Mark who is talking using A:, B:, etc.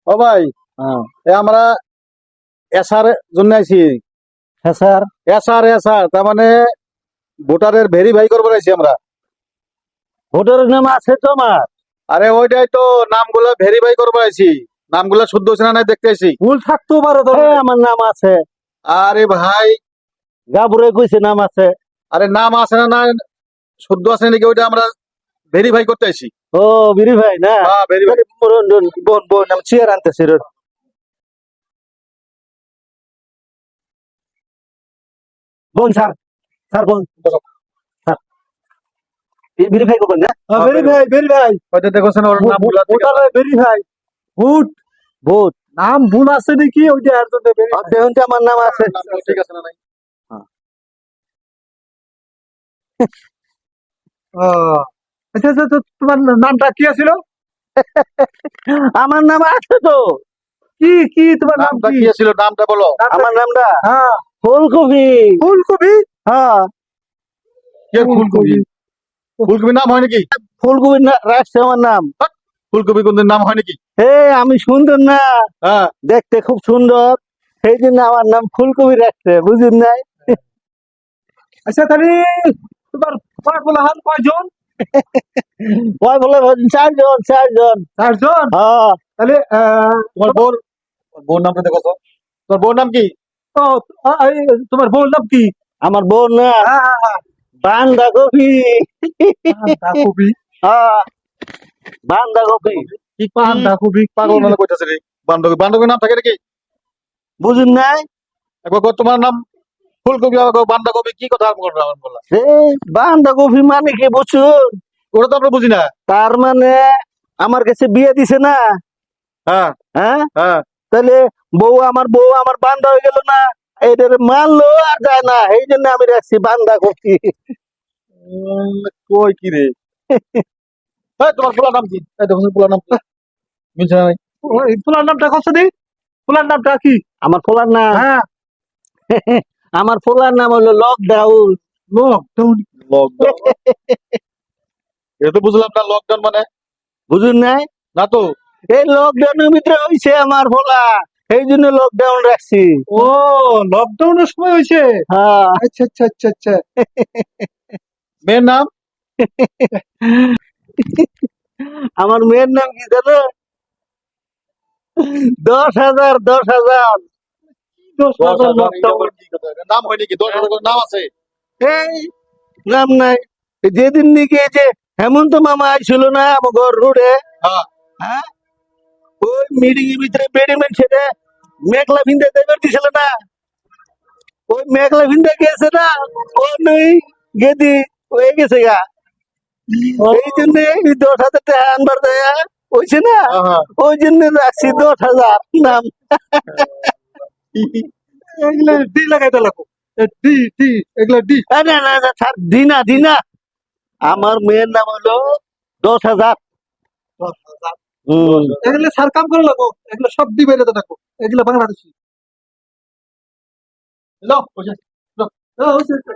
A: ও ভাই,
B: হ্যাঁ
A: আমরা এসআর জন্য আইছি।
B: হ্যাঁ স্যার।
A: এসআর এসআর তার মানে ভোটারের ভেরিফাই করবো আইছি আমরা।
B: ভোটারের নাম আছে তো আমার।
A: আরে ওইটাই তো, নামগুলো ভেরিফাই করবো আইছি। নামগুলো শুদ্ধ হচ্ছে না নাই দেখতে আইছি।
B: ভুল থাকতেও পারে তো। হ্যাঁ আমার নাম আছে।
A: আরে ভাই,
B: গাবুরে কইছে নাম আছে।
A: আরে নাম আছে না নাই শুদ্ধ আছে নাকি ওইটা আমরা ভেরিফাই করতে আইছি।
B: ও বিরি ভাই না।
A: হ্যাঁ ভেরিফাই।
B: বোন বোন আমি চেয়ার আনতেছি রে। বোন স্যার, স্যার বোন স্যার ভেরিফাই করবেন না?
A: ভেরিফাই
B: ভেরিফাই
A: ওইটা দেখছেন ওর নামগুলো ঠিক আছে?
B: ভোটারের ভেরিফাই। ভোট ভোট নাম ভুল আছে নাকি ওইটা আর তো দেবে। দেখুন তো আমার নাম আছে।
A: নামগুলো ঠিক আছে না নাই?
B: ও আচ্ছা আচ্ছা, তো তোমার নামটা কি ছিল? আমার নাম আছে তো। কি কি তোমার নাম
A: নামটা
B: কি?
A: কি ছিল, নামটা বলো।
B: আমার নামটা হ্যাঁ ফুলকপি। ফুলকপি হ্যাঁ।
A: কে ফুলকপি? ফুলকপি নাম হয় নাকি?
B: ফুলকপি রাখছে আমার নাম।
A: ফুলকপি কোনদিন নাম হয় নাকি?
B: আমি সুন্দর না,
A: হ্যাঁ
B: দেখতে খুব সুন্দর, সেই জন্য আমার নাম ফুলকপি রাখছে, বুঝুন নাই? আচ্ছা তাহলে তোমার বলা হল কয়জন? কয় বলে চারজন চারজন চারজন। হ্যাঁ তাহলে
A: তোমার বোর নামটা দেখো তো। তোমার বোর নাম কি?
B: তোমার বউর নাম কি? আমার বউর না বান্ধাকপি। বান্ধাকপি হ্যাঁ বান্ধাকপি।
A: কি বাঁধাকপি? পাগল মনে কইতাছে রে। বাঁধাকপি, বাঁধাকপি নাম থাকে নাকি?
B: বুঝুন নাই?
A: একবার কও তোমার নাম ফুলকপি, আবার কও বাঁধাকপি, কি কথা বললা?
B: বান্ধাকপি মানে কি বুঝুন?
A: ওটা তো আমরা বুঝি না।
B: তার মানে আমার কাছে বিয়ে দিছে না।
A: হ্যাঁ
B: হ্যাঁ
A: হ্যাঁ।
B: তাহলে বউ আমার বান্ধা হয়ে গেল না, এটার মানলো আর যায় না, এই জন্য আমি রাখছি বান্ধাকপি।
A: কই কি রে? এই তোমার ফুলার নাম কি? এই দেখো ফুলার নাম কি? মিলছে না নাই?
B: ওই ফুলার নামটা কত দি? ফুলার নামটা কি? আমার ফুলার নাম হ্যাঁ আমার ফুলার নাম হলো লকডাউন। Lockdown
A: lockdown? এটা তো বুঝলাম না, লকডাউন মানে।
B: বুঝুন নাই?
A: না তো।
B: এই লকডাউনের ভিতরে হইছে আমার ফোলা, এই জন্য লকডাউন রাখছি। ও লকডাউনের সময় হয়েছে। হ্যাঁ আচ্ছা আচ্ছা আচ্ছা আচ্ছা।
A: মেয়ের নাম?
B: আমার মেয়ের নাম কি জানো? 10,000 10,000। 10,000 লকডাউন।
A: কি কথা? এটা নাম হয় নাকি? 10,000 করে নাম আছে?
B: এই নাম নাই। যেদিন নাকি এই যে হেমন্ত মামা আইছিল না আমার ঘর রোডে,
A: হ্যাঁ
B: হ্যাঁ ওই মিটিং এর ভিতরে বেডিমেন্ট ছেড়ে মেঘলা ভিন্দে দেবের দিছিল না, ওই মেঘলা ভিন্দে গেছে না, ও নই গেদি হয়ে গেছে গা। এই জন্য 10,000 টাকা আনবার দেয়া হয়েছে না,
A: হ্যাঁ।
B: ওই জন্য রাখছি 10,000 নাম। এগুলো ডি লাগাইতে লাগবো। ডি ডি এগুলো ডি। না না না স্যার, দিনা দিনা আমার মেয়ের নাম হলো 10,000। 10,000 এগুলো স্যার কাম করে লাগবো, এগুলো সব ডি বেরোতে থাকবো, এগুলো বাংলাদেশি।
A: লো, বসে। লো।
B: হ্যাঁ, হয়েছে, হয়েছে।